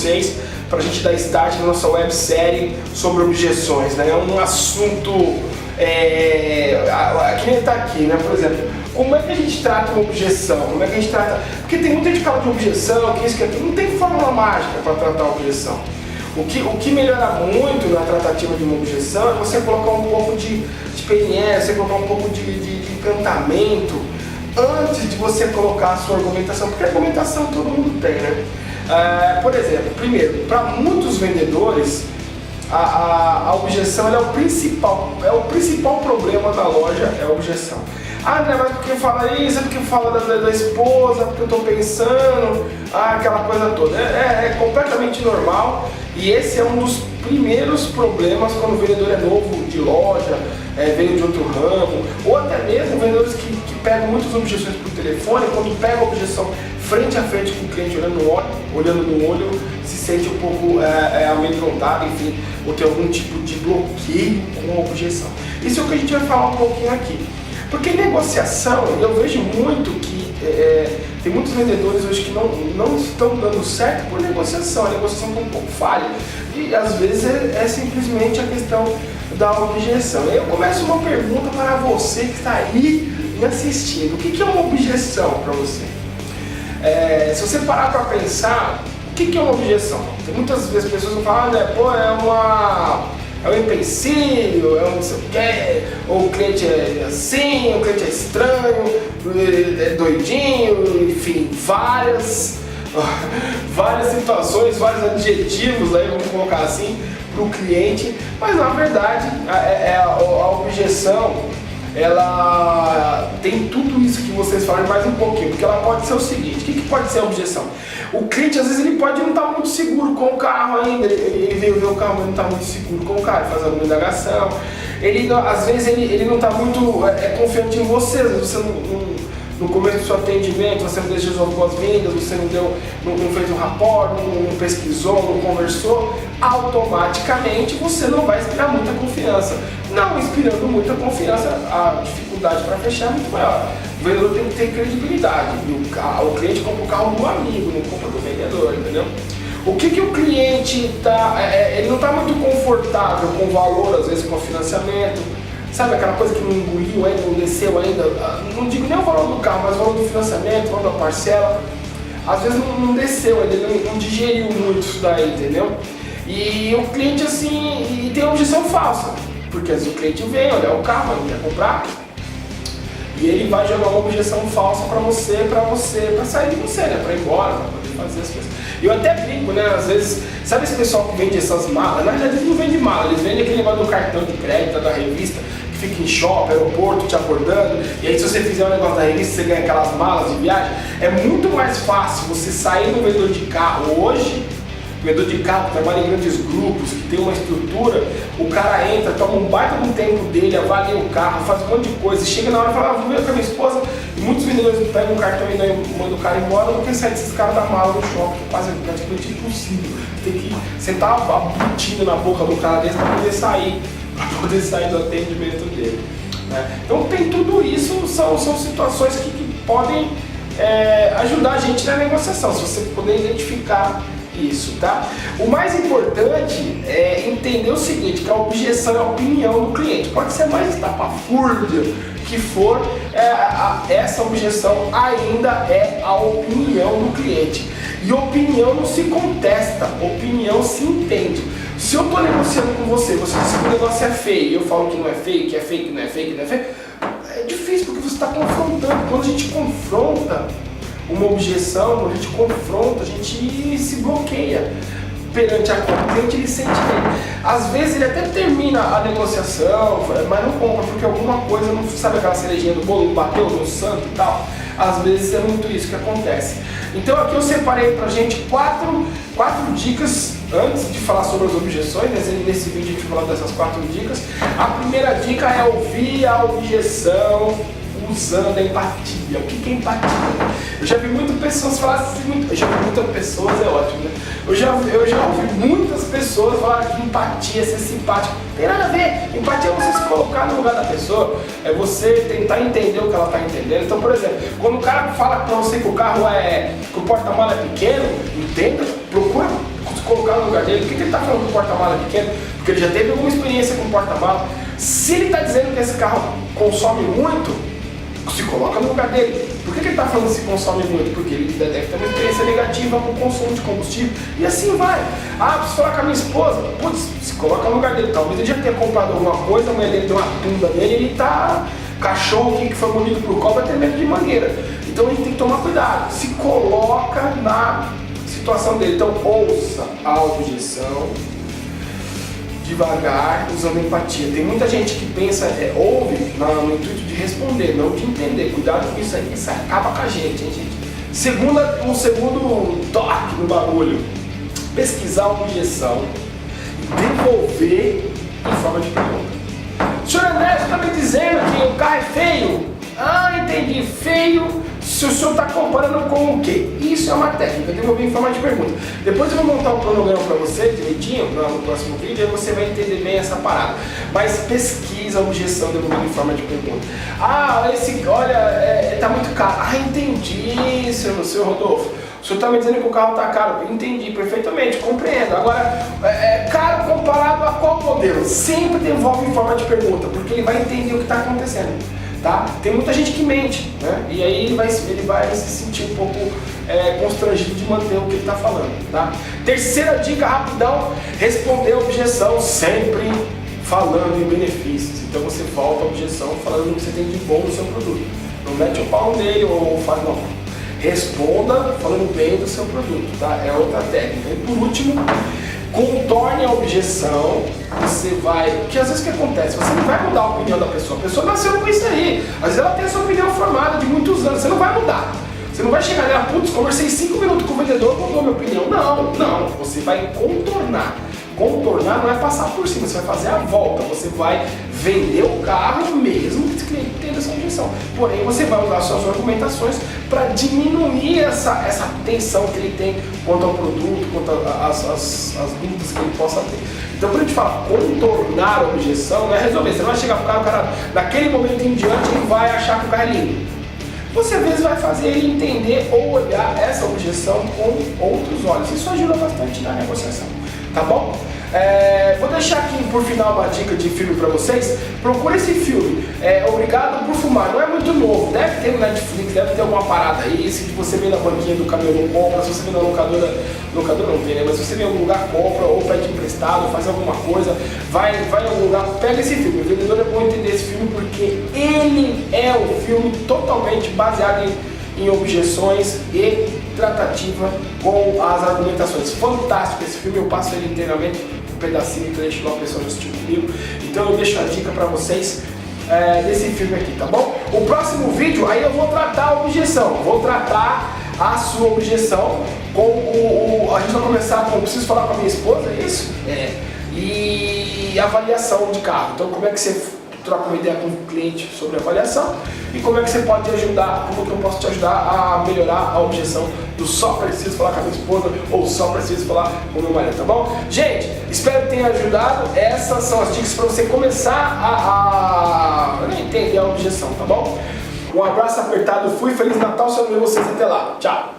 vocês para a gente dar start na nossa websérie sobre objeções, né? É um assunto que nem tá aqui, né? Por exemplo, como é que a gente trata uma objeção? Como é que a gente trata... Porque tem muita gente que fala de objeção, que isso, que aquilo. Não tem fórmula mágica para tratar a objeção. O que melhora muito na tratativa de uma objeção é você colocar um pouco de PNL, você colocar um pouco de encantamento antes de você colocar a sua argumentação, porque a argumentação todo mundo tem, né? Por exemplo, primeiro, para muitos vendedores, a objeção é o principal problema da loja, é a objeção. Ah, não, mas porque fala isso, é porque fala da esposa, porque eu estou pensando, aquela coisa toda. É completamente normal e esse é um dos primeiros problemas quando o vendedor é novo de loja, veio de outro ramo, ou até mesmo vendedores que pegam muitas objeções por telefone, quando pega a objeção frente a frente com o cliente olhando no olho, se sente um pouco amedrontado, enfim, ou tem algum tipo de bloqueio com a objeção. Isso é o que a gente vai falar um pouquinho aqui. Porque em negociação, eu vejo muito que tem muitos vendedores hoje que não estão dando certo por negociação. A negociação está um pouco falha. E às vezes é simplesmente a questão da objeção. Eu começo uma pergunta para você que está aí me assistindo. O que é uma objeção para você? Se você parar para pensar, o que é uma objeção? Tem muitas vezes pessoas que falam, é um empecilho, é um não sei o que, ou o cliente é assim, o cliente é estranho, é doidinho, enfim, várias situações, vários adjetivos, aí, vamos colocar assim, para o cliente, mas na verdade a objeção, ela tem tudo isso que vocês falam mais um pouquinho, porque ela pode ser o seguinte: o que pode ser a objeção? O cliente às vezes ele pode não estar muito seguro com o carro ainda, ele veio ver o carro, mas não está muito seguro com o carro, ele faz alguma indagação, às vezes ele não está muito confiante em você, você no começo do seu atendimento, você não deixou as boas-vindas, você não fez um rapport, não pesquisou, não conversou, automaticamente você não vai inspirar muita confiança. Não inspirando muita confiança, a dificuldade para fechar é muito maior. O vendedor tem que ter credibilidade, e o cliente compra o carro do amigo, não compra do vendedor, entendeu? O que o cliente ele não está muito confortável com o valor, às vezes com o financiamento. Sabe aquela coisa que não engoliu ainda, não desceu ainda, não digo nem o valor do carro, mas o valor do financiamento, o valor da parcela, às vezes não desceu ainda, ele não digeriu muito isso daí, entendeu? E o cliente assim, tem objeção falsa, porque às vezes o cliente vem olhar o carro, mas não quer comprar, e ele vai jogar uma objeção falsa para sair de você, né, para ir embora, para poder fazer as coisas. E eu até brinco, né, às vezes, sabe esse pessoal que vende essas malas? Na verdade eles não vendem mala, eles vendem aquele negócio do cartão de crédito, da revista, fica em shopping, aeroporto, te abordando, e aí se você fizer um negócio da revista, você ganha aquelas malas de viagem. É muito mais fácil você sair do vendedor de carro hoje, vendedor de carro que trabalha em grandes grupos, que tem uma estrutura, o cara entra, toma um baita do tempo dele, avalia o carro, faz um monte de coisa, e chega na hora e fala, vou ver com a minha esposa, e muitos vendedores pegam um cartão e mandam o cara embora, do que sair desses caras da mala no shopping, que quase praticamente impossível. Tem que sentar a botina na boca do cara desse para poder sair do atendimento dele, né? Então tem tudo isso, são situações que podem ajudar a gente na negociação, se você puder identificar isso, tá? O mais importante é entender o seguinte, que a objeção é a opinião do cliente, pode ser mais estapafúrdia que for, essa objeção ainda é a opinião do cliente, e opinião não se contesta, opinião se entende. Se eu estou negociando com você diz que o negócio é feio, e eu falo que não é feio, que é feio, que não é feio, que não é feio, é difícil porque você está confrontando. Quando a gente confronta uma objeção, quando a gente confronta, a gente se bloqueia perante a compra. O cliente ele sente bem. Às vezes ele até termina a negociação, mas não compra porque alguma coisa, não sabe aquela cerejinha do bolo, bateu no santo e tal. Às vezes é muito isso que acontece. Então aqui eu separei pra gente quatro dicas antes de falar sobre as objeções. Nesse vídeo a gente vai falar dessas 4 dicas. A primeira dica é ouvir a objeção usando a empatia. O que é empatia? Eu já vi muitas pessoas falar assim, é ótimo, né? Eu já ouvi muitas pessoas falar que empatia é ser simpático. Tem nada a ver. Empatia é você se colocar no lugar da pessoa, é você tentar entender o que ela está entendendo. Então, por exemplo, quando o cara fala pra você que o carro que o porta-mala é pequeno, entenda, procura se colocar no lugar dele. Por que ele está falando do porta-mala pequeno? Porque ele já teve alguma experiência com porta-mala. Se ele está dizendo que esse carro consome muito, se coloca no lugar dele. Por que ele está falando se consome muito? Porque ele deve ter uma experiência negativa com o consumo de combustível. E assim vai. Ah, preciso falar com a minha esposa. Putz, se coloca no lugar dele. Talvez ele já tenha comprado alguma coisa, a mulher dele deu uma tunda nele e ele está... Cachorro que foi munido por cobra tem medo de mangueira. Então a gente tem que tomar cuidado. Se coloca na situação dele. Então ouça a objeção devagar, usando empatia. Tem muita gente que pensa, ouve no intuito de responder, não de entender. Cuidado com isso aí, isso acaba com a gente, hein, gente? Um segundo toque no bagulho. Pesquisar a objeção e devolver em forma de pergunta. Senhor André, você está me dizendo que o carro é feio? Ah, entendi. Feio, se o senhor está comparando com o quê? Isso é uma técnica, devolver em forma de pergunta. Depois eu vou montar um cronograma para você, direitinho, no próximo vídeo, aí você vai entender bem essa parada. Mas pesquisa a objeção devolvendo em forma de pergunta. Ah, tá muito caro. Ah, entendi, seu Rodolfo. O senhor está me dizendo que o carro está caro. Entendi perfeitamente, compreendo. Agora, caro comparado a qual modelo? Sempre devolve em forma de pergunta, porque ele vai entender o que está acontecendo. Tá? Tem muita gente que mente, né? E aí ele vai se sentir um pouco constrangido de manter o que ele está falando. Tá? Terceira dica, rapidão, responder a objeção sempre falando em benefícios. Então você volta a objeção falando o que você tem de bom no seu produto. Não mete o pau nele ou faz não. Responda falando bem do seu produto, tá? É outra técnica. E por último, contorne a objeção. Você vai... Porque às vezes o que acontece? Você não vai mudar a opinião da pessoa. A pessoa nasceu com isso aí. Às vezes ela tem a sua opinião formada de muitos anos. Você não vai mudar. Você não vai chegar nela, putz, conversei 5 minutos com o vendedor, mudou minha opinião. Não. Você vai contornar. Contornar não é passar por cima, você vai fazer a volta. Você vai vender o carro mesmo que o cliente tenha essa objeção. Porém, você vai usar suas argumentações para diminuir essa tensão que ele tem quanto ao produto, quanto às dúvidas que ele possa ter. Então, quando a gente fala contornar a objeção, não é resolver. Você não vai chegar para o carro, o cara, daquele momento em diante, ele vai achar que o carro é lindo. Você às vezes vai fazer ele entender ou olhar essa objeção com outros olhos. Isso ajuda bastante na negociação. Tá bom? Vou deixar aqui por final uma dica de filme para vocês. Procure esse filme, Obrigado por Fumar. Não é muito novo, deve ter no Netflix, deve ter alguma parada aí. Esse que você vê na banquinha do caminhão compra, se você vê na locadora não tem, né? Mas se você vê em algum lugar, compra ou pede emprestado, faz alguma coisa, vai em algum lugar, pega esse filme. O vendedor é bom entender esse filme porque ele é um filme totalmente baseado em objeções e tratativa com as argumentações. Fantástico esse filme, eu passo ele inteiramente, um pedacinho, que deixo lá a pessoa assistir comigo. Então eu deixo a dica para vocês desse filme aqui, tá bom? O próximo vídeo, aí eu vou tratar a objeção, vou tratar a sua objeção com a gente vai começar com, preciso falar com a minha esposa, é isso? E avaliação de carro. Então como é que você troca uma ideia com o cliente sobre avaliação e como é que você pode ajudar, como que eu posso te ajudar a melhorar a objeção do só preciso falar com a minha esposa ou só preciso falar com o meu marido, tá bom? Gente, espero que tenha ajudado. Essas são as dicas para você começar a entender a objeção, tá bom? Um abraço apertado, fui, Feliz Natal, se eu não ver vocês até lá, tchau!